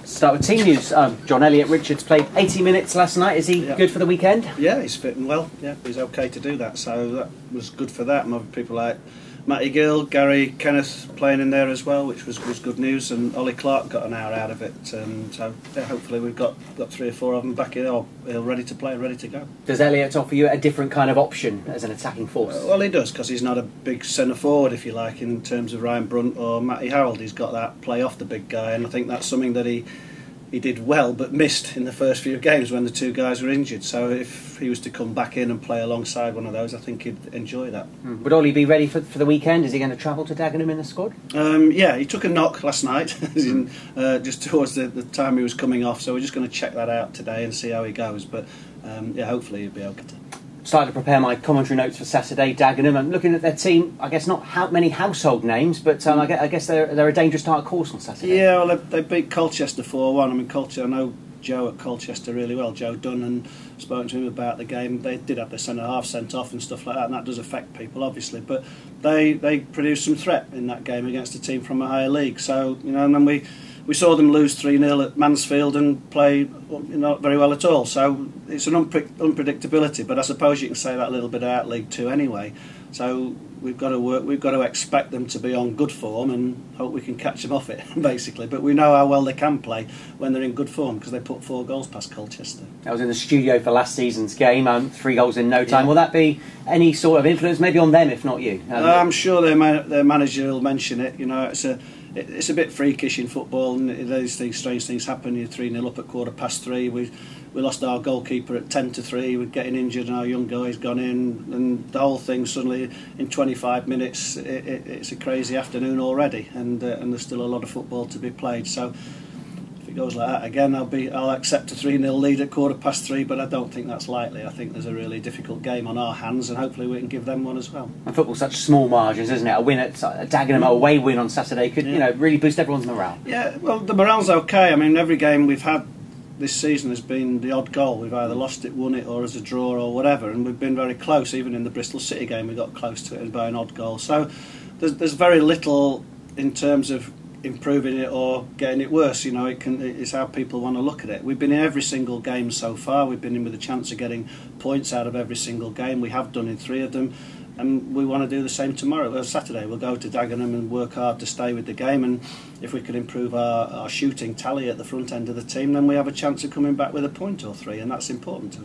Start with team news. John Elliott-Richards played 80 minutes last night. Is he good for the weekend? Yeah, he's fitting well. Yeah, he's okay to do that. So that was good for that. And other people like Matty Gill, Gary Kenneth playing in there as well, which was good news. And Ollie Clark got an hour out of it. So yeah, hopefully we've got 3 or 4 of them back in, all ready to play, ready to go. Does Elliott offer you a different kind of option as an attacking force? Well, he does, because he's not a big centre forward, if you like, in terms of Ryan Brunt or Matty Harold. He's got that play off the big guy, and I think that's something that he did well but missed in the first few games when the 2 guys were injured. So if he was to come back in and play alongside one of those, I think he'd enjoy that. Would Ollie be ready for the weekend? Is he going to travel to Dagenham in the squad? Yeah, he took a knock last night just towards the time he was coming off, so we're just going to check that out today and see how he goes. But yeah, hopefully he'll be okay. Started to prepare my commentary notes for Saturday. Dagenham. I'm looking at their team. I guess not many household names, but I guess they're a dangerous start course on Saturday. Yeah, well, they beat Colchester 4-1. I mean, I know Joe at Colchester really well, Joe Dunn, and spoken to him about the game. They did have their centre half sent off and stuff like that, and that does affect people obviously. But they produced some threat in that game against a team from a higher league. So and then we saw them lose 3-0 at Mansfield and play not very well at all. So it's an unpredictability, but I suppose you can say that a little bit about League 2 anyway. So we've got to expect them to be on good form and hope we can catch them off it, basically. But we know how well they can play when they're in good form, because they put 4 goals past Colchester. I was in the studio for last season's game, 3 goals in no time. Yeah. Will that be any sort of influence, maybe on them, if not you? I'm sure their manager will mention it. It's a bit freakish in football, and these strange things happen. You're 3-0 up at 3:15. We lost our goalkeeper at 10-3. We're getting injured, and our young guy's gone in, and the whole thing suddenly in 25 minutes. It's a crazy afternoon already, and there's still a lot of football to be played. So if it goes like that again, I'll accept a 3-0 lead at 3:15, but I don't think that's likely. I think there's a really difficult game on our hands, and hopefully we can give them one as well. And football's such small margins, isn't it? A win at Dagenham, a away win on Saturday could really boost everyone's morale. Yeah, well, the morale's okay. I mean, every game we've had this season has been the odd goal. We've either lost it, won it, or as a draw or whatever, and we've been very close. Even in the Bristol City game, we got close to it by an odd goal. So there's very little in terms of improving it or getting it worse. It's how people want to look at it. We've been in every single game so far. We've been in with a chance of getting points out of every single game. We have done in 3 of them, and we want to do the same tomorrow. Saturday we'll go to Dagenham and work hard to stay with the game, and if we can improve our shooting tally at the front end of the team, then we have a chance of coming back with a point or 3, and that's important.